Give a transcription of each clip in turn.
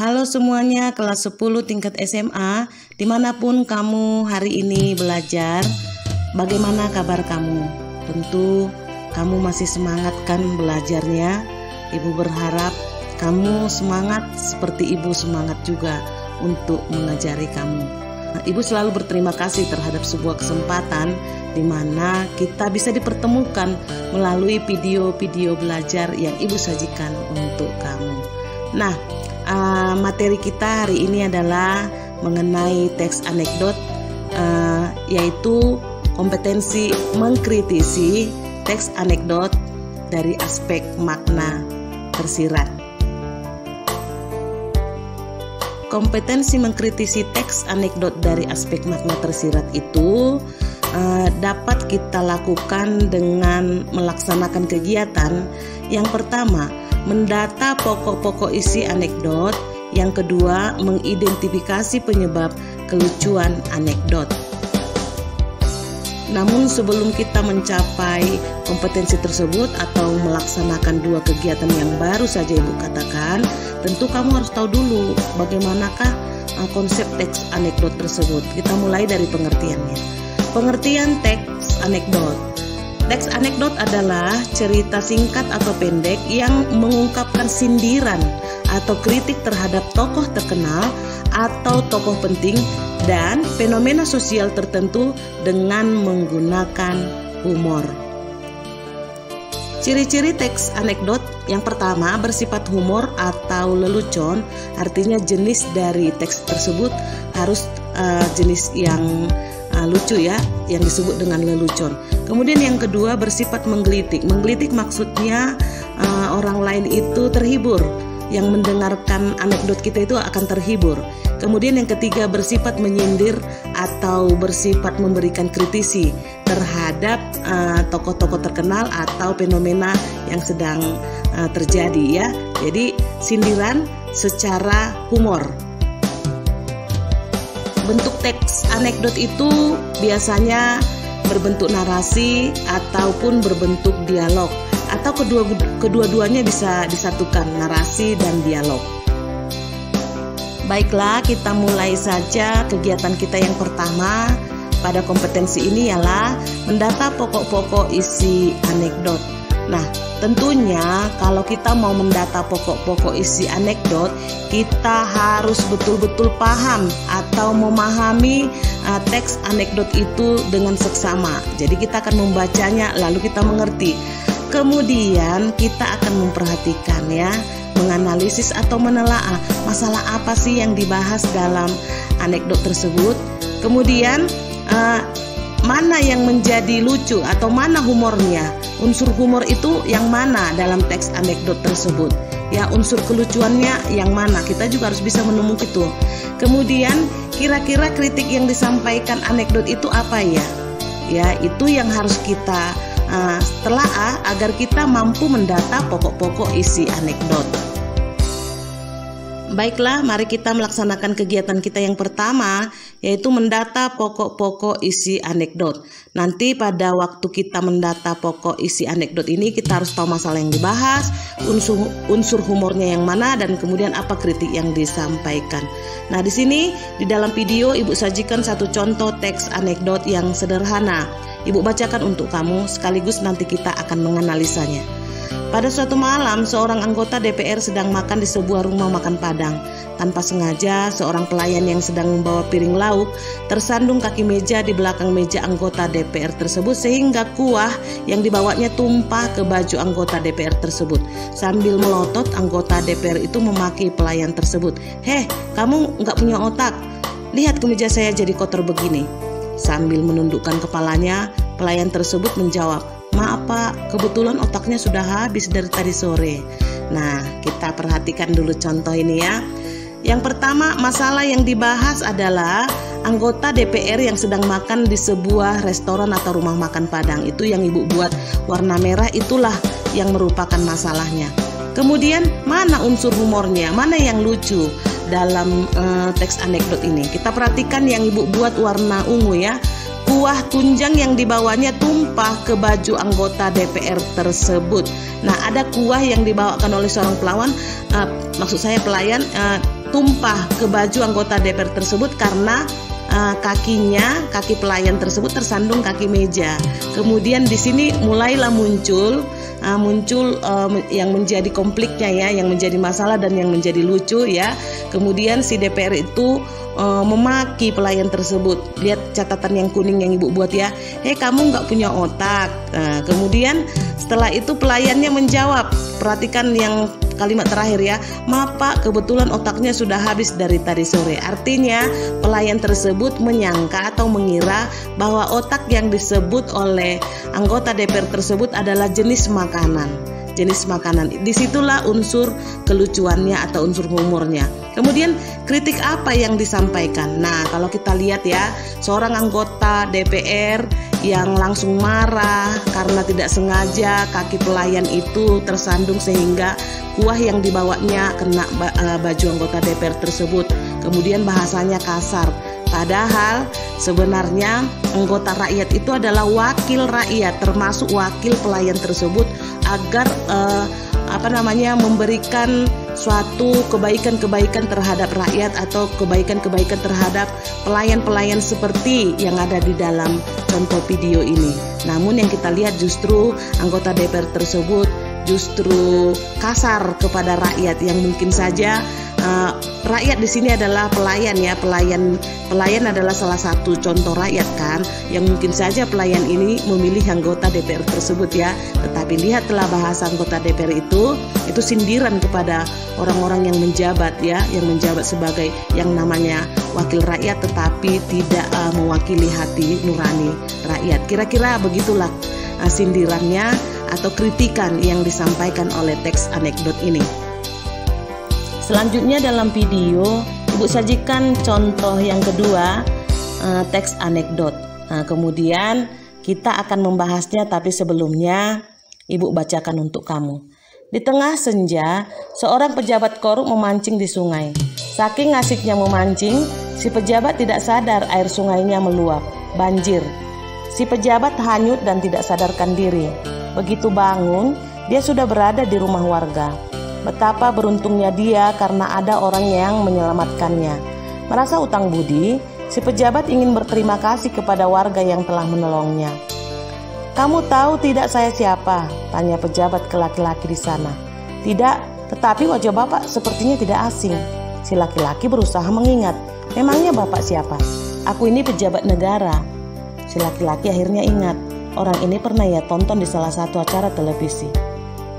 Halo semuanya, kelas 10 tingkat SMA, dimanapun kamu hari ini belajar, bagaimana kabar kamu? Tentu kamu masih semangat kan belajarnya? Ibu berharap kamu semangat seperti ibu semangat juga untuk mengajari kamu. Ibu selalu berterima kasih terhadap sebuah kesempatan di mana kita bisa dipertemukan melalui video-video belajar yang ibu sajikan untuk kamu. Nah, materi kita hari ini adalah mengenai teks anekdot, yaitu kompetensi mengkritisi teks anekdot dari aspek makna tersirat. Kompetensi mengkritisi teks anekdot dari aspek makna tersirat itu dapat kita lakukan dengan melaksanakan kegiatan. Yang pertama, mendata pokok-pokok isi anekdot. Yang kedua, mengidentifikasi penyebab kelucuan anekdot. Namun sebelum kita mencapai kompetensi tersebut atau melaksanakan dua kegiatan yang baru saja ibu katakan, tentu kamu harus tahu dulu bagaimanakah konsep teks anekdot tersebut. Kita mulai dari pengertiannya. Pengertian teks anekdot. Teks anekdot adalah cerita singkat atau pendek yang mengungkapkan sindiran atau kritik terhadap tokoh terkenal atau tokoh penting dan fenomena sosial tertentu dengan menggunakan humor. Ciri-ciri teks anekdot yang pertama, bersifat humor atau lelucon, artinya jenis dari teks tersebut harus jenis yang lucu ya, yang disebut dengan lelucon. Kemudian yang kedua, bersifat menggelitik. Menggelitik maksudnya orang lain itu terhibur, yang mendengarkan anekdot kita itu akan terhibur. Kemudian yang ketiga, bersifat menyindir atau bersifat memberikan kritisi terhadap tokoh-tokoh terkenal atau fenomena yang sedang terjadi ya. Jadi sindiran secara humor. Bentuk teks anekdot itu biasanya berbentuk narasi ataupun berbentuk dialog, atau kedua-duanya bisa disatukan, narasi dan dialog. Baiklah, kita mulai saja kegiatan kita yang pertama pada kompetensi ini ialah mendata pokok-pokok isi anekdot. Nah, tentunya kalau kita mau mendata pokok-pokok isi anekdot, kita harus betul-betul paham atau memahami teks anekdot itu dengan seksama. Jadi kita akan membacanya lalu kita mengerti. Kemudian kita akan memperhatikan ya, menganalisis atau menelaah masalah apa sih yang dibahas dalam anekdot tersebut. Kemudian mana yang menjadi lucu atau mana humornya. Unsur humor itu yang mana dalam teks anekdot tersebut. Ya, unsur kelucuannya yang mana, kita juga harus bisa menemukan itu. Kemudian kira-kira kritik yang disampaikan anekdot itu apa ya? Ya, itu yang harus kita telaah agar kita mampu mendata pokok-pokok isi anekdot. Baiklah, mari kita melaksanakan kegiatan kita yang pertama, yaitu mendata pokok-pokok isi anekdot. Nanti pada waktu kita mendata pokok isi anekdot ini, kita harus tahu masalah yang dibahas, unsur humornya yang mana, dan kemudian apa kritik yang disampaikan. Nah, di sini di dalam video ibu sajikan satu contoh teks anekdot yang sederhana. Ibu bacakan untuk kamu, sekaligus nanti kita akan menganalisanya. Pada suatu malam, seorang anggota DPR sedang makan di sebuah rumah makan Padang. Tanpa sengaja, seorang pelayan yang sedang membawa piring lauk tersandung kaki meja di belakang meja anggota DPR tersebut, sehingga kuah yang dibawanya tumpah ke baju anggota DPR tersebut. Sambil melotot, anggota DPR itu memaki pelayan tersebut. "Heh, kamu nggak punya otak. Lihat kemeja saya jadi kotor begini." Sambil menundukkan kepalanya, pelayan tersebut menjawab, "Maaf Pak, kebetulan otaknya sudah habis dari tadi sore." Nah, kita perhatikan dulu contoh ini ya. Yang pertama, masalah yang dibahas adalah anggota DPR yang sedang makan di sebuah restoran atau rumah makan Padang. Itu yang ibu buat warna merah, itulah yang merupakan masalahnya. Kemudian, mana unsur humornya, mana yang lucu dalam teks anekdot ini? Kita perhatikan yang ibu buat warna ungu ya. Kuah tunjang yang dibawanya tumpah ke baju anggota DPR tersebut. Nah, ada kuah yang dibawakan oleh seorang pelayan tumpah ke baju anggota DPR tersebut karena kaki pelayan tersebut tersandung kaki meja. Kemudian di sini mulailah muncul yang menjadi konfliknya ya, yang menjadi masalah dan yang menjadi lucu ya. Kemudian si DPR itu memaki pelayan tersebut. Lihat catatan yang kuning yang ibu buat ya. Kamu nggak punya otak. Kemudian setelah itu pelayannya menjawab. Perhatikan yang kalimat terakhir ya, maaf Pak, kebetulan otaknya sudah habis dari tadi sore. Artinya pelayan tersebut menyangka atau mengira bahwa otak yang disebut oleh anggota DPR tersebut adalah jenis makanan. Disitulah unsur kelucuannya atau unsur humornya. Kemudian kritik apa yang disampaikan? Nah, kalau kita lihat ya, seorang anggota DPR yang langsung marah karena tidak sengaja kaki pelayan itu tersandung sehingga kuah yang dibawanya kena baju anggota DPR tersebut. Kemudian bahasanya kasar. Padahal sebenarnya anggota rakyat itu adalah wakil rakyat, termasuk wakil pelayan tersebut, agar memberikan suatu kebaikan-kebaikan terhadap rakyat atau kebaikan-kebaikan terhadap pelayan-pelayan seperti yang ada di dalam contoh video ini. Namun yang kita lihat justru anggota DPR tersebut justru kasar kepada rakyat yang mungkin saja rakyat di sini adalah pelayan ya, pelayan adalah salah satu contoh rakyat kan, yang mungkin saja pelayan ini memilih anggota DPR tersebut ya. Tetapi lihatlah bahasa anggota DPR itu sindiran kepada orang-orang yang menjabat ya, yang menjabat sebagai yang namanya wakil rakyat tetapi tidak mewakili hati nurani rakyat. Kira-kira begitulah sindirannya atau kritikan yang disampaikan oleh teks anekdot ini. Selanjutnya dalam video Ibu sajikan contoh yang kedua, teks anekdot. Kemudian kita akan membahasnya, tapi sebelumnya Ibu bacakan untuk kamu. Di tengah senja, seorang pejabat korup memancing di sungai. Saking asiknya memancing, si pejabat tidak sadar air sungainya meluap, banjir. Si pejabat hanyut dan tidak sadarkan diri. Begitu bangun, dia sudah berada di rumah warga. Betapa beruntungnya dia karena ada orang yang menyelamatkannya. Merasa utang budi, si pejabat ingin berterima kasih kepada warga yang telah menolongnya. "Kamu tahu tidak saya siapa?" tanya pejabat ke laki-laki di sana. "Tidak, tetapi wajah Bapak sepertinya tidak asing." Si laki-laki berusaha mengingat. "Memangnya Bapak siapa?" "Aku ini pejabat negara." Si laki-laki akhirnya ingat. Orang ini pernah ia tonton di salah satu acara televisi.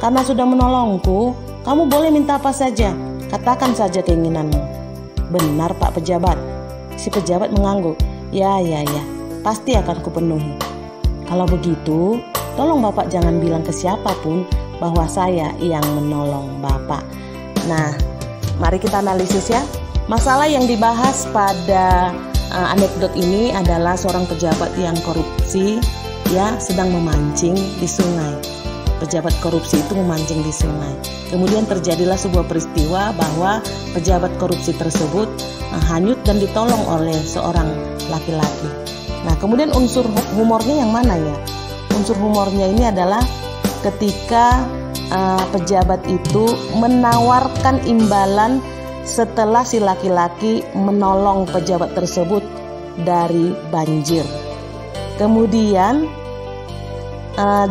"Karena sudah menolongku, kamu boleh minta apa saja, katakan saja keinginanmu." "Benar Pak Pejabat." Si pejabat mengangguk. Ya, pasti akan kupenuhi." "Kalau begitu, tolong Bapak jangan bilang ke siapapun bahwa saya yang menolong Bapak." Nah, mari kita analisis ya. Masalah yang dibahas pada anekdot ini adalah seorang pejabat yang korupsi ya sedang memancing di sungai. Pejabat korupsi itu memancing di sungai. Kemudian terjadilah sebuah peristiwa bahwa pejabat korupsi tersebut hanyut dan ditolong oleh seorang laki-laki. Nah, kemudian unsur humornya yang mana ya? Unsur humornya ini adalah ketika pejabat itu menawarkan imbalan setelah si laki-laki menolong pejabat tersebut dari banjir. Kemudian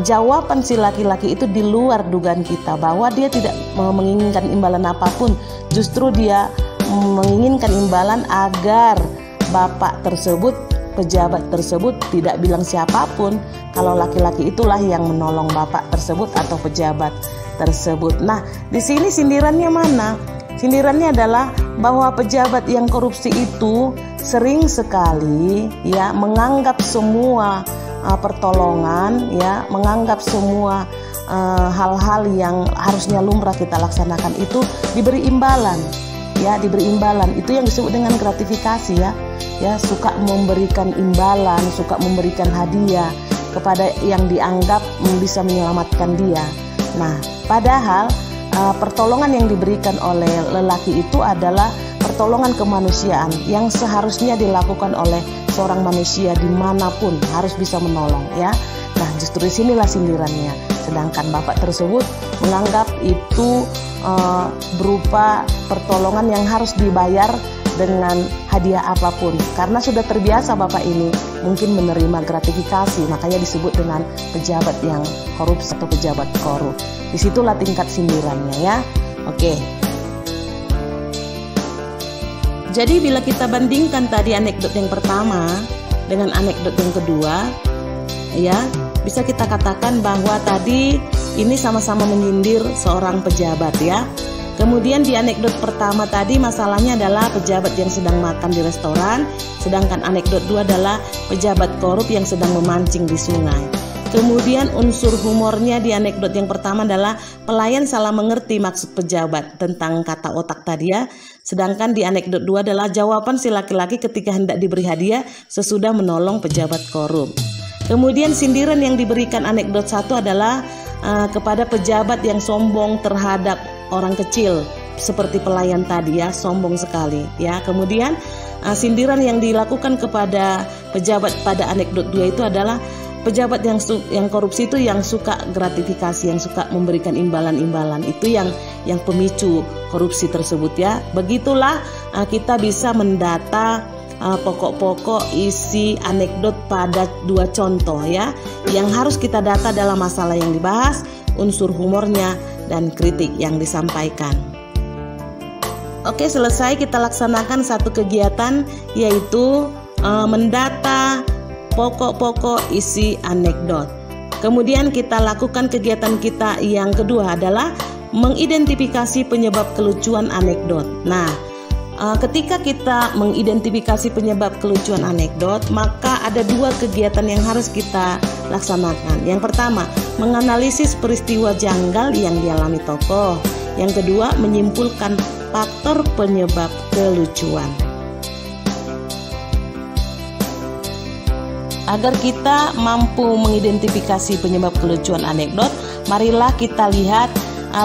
jawaban si laki-laki itu di luar dugaan kita, bahwa dia tidak menginginkan imbalan apapun. Justru dia menginginkan imbalan agar bapak tersebut, pejabat tersebut tidak bilang siapapun kalau laki-laki itulah yang menolong bapak tersebut atau pejabat tersebut. Nah, di sini sindirannya mana? Sindirannya adalah bahwa pejabat yang korupsi itu sering sekali ya menganggap semua pertolongan ya, menganggap semua hal-hal yang harusnya lumrah kita laksanakan itu diberi imbalan ya, diberi imbalan. Itu yang disebut dengan gratifikasi ya, suka memberikan imbalan, suka memberikan hadiah kepada yang dianggap bisa menyelamatkan dia. Nah, padahal pertolongan yang diberikan oleh lelaki itu adalah pertolongan kemanusiaan yang seharusnya dilakukan oleh seorang manusia dimanapun, harus bisa menolong ya. Nah, justru disinilah sindirannya. sedangkan bapak tersebut menganggap itu berupa pertolongan yang harus dibayar dengan hadiah apapun, karena sudah terbiasa bapak ini mungkin menerima gratifikasi, makanya disebut dengan pejabat yang korup atau pejabat korup. Disitulah tingkat sindirannya ya. Oke. Jadi bila kita bandingkan tadi anekdot yang pertama dengan anekdot yang kedua, ya, bisa kita katakan bahwa tadi ini sama-sama menyindir seorang pejabat ya. Kemudian di anekdot pertama tadi masalahnya adalah pejabat yang sedang makan di restoran, sedangkan anekdot 2 adalah pejabat korup yang sedang memancing di sungai. Kemudian unsur humornya di anekdot yang pertama adalah pelayan salah mengerti maksud pejabat tentang kata otak tadi ya. Sedangkan di anekdot 2 adalah jawaban si laki-laki ketika hendak diberi hadiah sesudah menolong pejabat korup. Kemudian sindiran yang diberikan anekdot 1 adalah kepada pejabat yang sombong terhadap orang kecil seperti pelayan tadi ya, sombong sekali ya. Kemudian sindiran yang dilakukan kepada pejabat pada anekdot 2 itu adalah pejabat yang korupsi itu yang suka gratifikasi, yang suka memberikan imbalan-imbalan, itu yang pemicu korupsi tersebut ya. Begitulah kita bisa mendata pokok-pokok isi anekdot pada 2 contoh ya, yang harus kita data dalam masalah yang dibahas, unsur humornya dan kritik yang disampaikan. Oke, selesai kita laksanakan satu kegiatan, yaitu mendata pokok-pokok isi anekdot. Kemudian kita lakukan kegiatan kita yang kedua adalah mengidentifikasi penyebab kelucuan anekdot. Nah, ketika kita mengidentifikasi penyebab kelucuan anekdot, maka ada 2 kegiatan yang harus kita laksanakan. Yang pertama, menganalisis peristiwa janggal yang dialami tokoh. Yang kedua, menyimpulkan faktor penyebab kelucuan. Agar kita mampu mengidentifikasi penyebab kelucuan anekdot, marilah kita lihat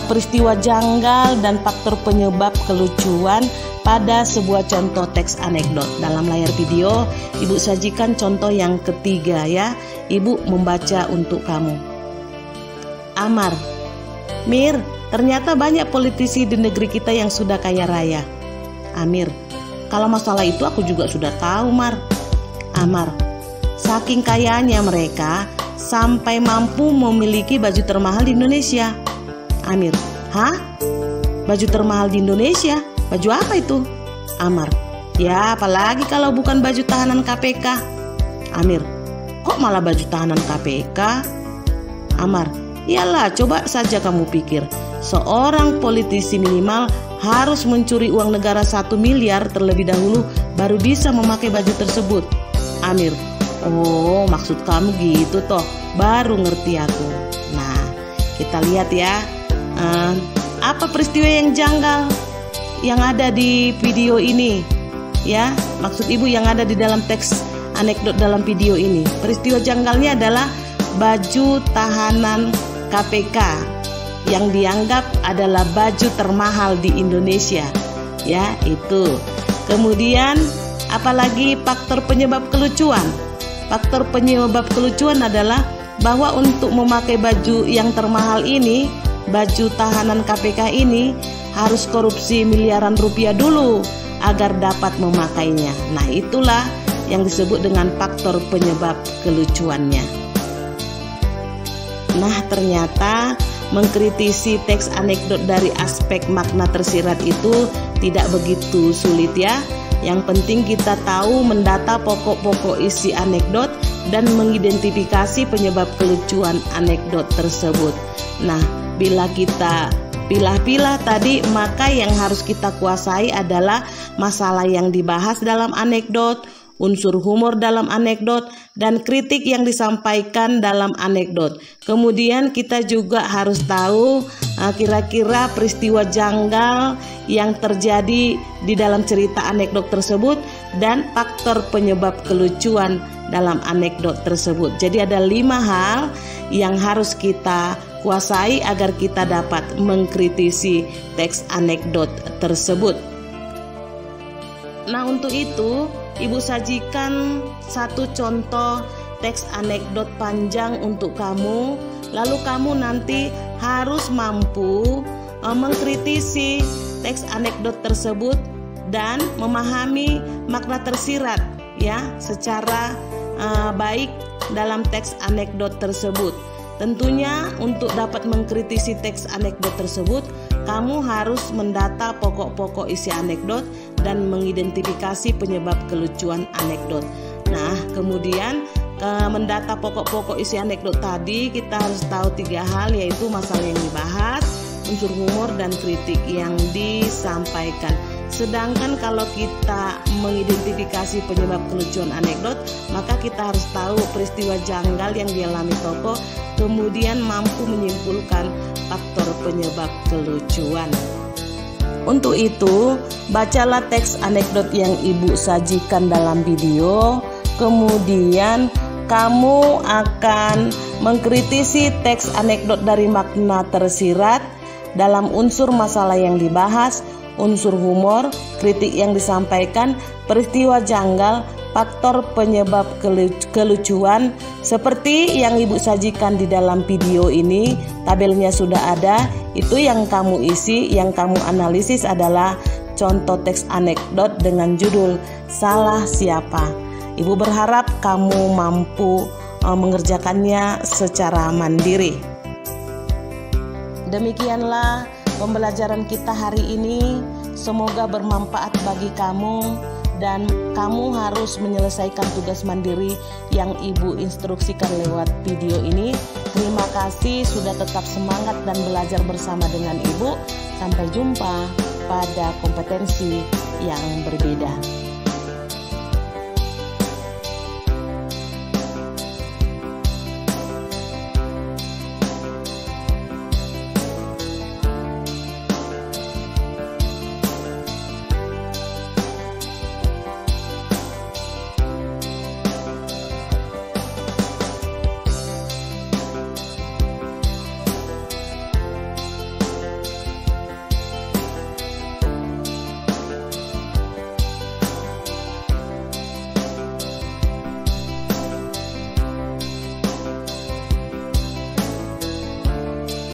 peristiwa janggal dan faktor penyebab kelucuan pada sebuah contoh teks anekdot. Dalam layar video, Ibu sajikan contoh yang ketiga ya. Ibu membaca untuk kamu. Amar, Mir, ternyata banyak politisi di negeri kita yang sudah kaya raya. Amir, kalau masalah itu aku juga sudah tahu, Mar. Amar, saking kayanya mereka sampai mampu memiliki baju termahal di Indonesia. Amir, hah? Baju termahal di Indonesia? Baju apa itu? Amar, ya apalagi kalau bukan baju tahanan KPK. Amir, kok malah baju tahanan KPK? Amar, iyalah, coba saja kamu pikir, seorang politisi minimal harus mencuri uang negara 1 miliar terlebih dahulu baru bisa memakai baju tersebut. Amir, oh maksud kamu gitu toh, baru ngerti aku. Nah, kita lihat ya, apa peristiwa yang janggal yang ada di video ini ya, maksud ibu yang ada di dalam teks anekdot dalam video ini. Peristiwa janggalnya adalah baju tahanan KPK yang dianggap adalah baju termahal di Indonesia ya, itu. Kemudian apalagi faktor penyebab kelucuan. Faktor penyebab kelucuan adalah bahwa untuk memakai baju yang termahal ini, baju tahanan KPK ini, harus korupsi miliaran rupiah dulu agar dapat memakainya. Nah, itulah yang disebut dengan faktor penyebab kelucuannya. Nah, ternyata mengkritisi teks anekdot dari aspek makna tersirat itu tidak begitu sulit ya. Yang penting kita tahu mendata pokok-pokok isi anekdot dan mengidentifikasi penyebab kelucuan anekdot tersebut. Nah, bila kita pilah-pilah tadi, maka yang harus kita kuasai adalah masalah yang dibahas dalam anekdot, unsur humor dalam anekdot, dan kritik yang disampaikan dalam anekdot. Kemudian kita juga harus tahu kira-kira peristiwa janggal yang terjadi di dalam cerita anekdot tersebut dan faktor penyebab kelucuan dalam anekdot tersebut. Jadi ada 5 hal yang harus kita kuasai agar kita dapat mengkritisi teks anekdot tersebut. Nah, untuk itu Ibu sajikan satu contoh teks anekdot panjang untuk kamu Lalu kamu nanti harus mampu mengkritisi teks anekdot tersebut dan memahami makna tersirat ya secara baik dalam teks anekdot tersebut. Tentunya untuk dapat mengkritisi teks anekdot tersebut, kamu harus mendata pokok-pokok isi anekdot dan mengidentifikasi penyebab kelucuan anekdot. Nah, kemudian mendata pokok-pokok isi anekdot tadi kita harus tahu 3 hal, yaitu masalah yang dibahas, unsur humor dan kritik yang disampaikan. Sedangkan kalau kita mengidentifikasi penyebab kelucuan anekdot, maka kita harus tahu peristiwa janggal yang dialami tokoh, kemudian mampu menyimpulkan faktor penyebab kelucuan. Untuk itu, bacalah teks anekdot yang Ibu sajikan dalam video, kemudian kamu akan mengkritisi teks anekdot dari makna tersirat dalam unsur masalah yang dibahas, unsur humor, kritik yang disampaikan, peristiwa janggal, faktor penyebab kelucuan. Seperti yang Ibu sajikan di dalam video ini, tabelnya sudah ada. Itu yang kamu isi, yang kamu analisis adalah contoh teks anekdot dengan judul "Salah Siapa". Ibu berharap kamu mampu mengerjakannya secara mandiri. Demikianlah pembelajaran kita hari ini. Semoga bermanfaat bagi kamu dan kamu harus menyelesaikan tugas mandiri yang Ibu instruksikan lewat video ini. Terima kasih sudah tetap semangat dan belajar bersama dengan Ibu. Sampai jumpa pada kompetensi yang berbeda.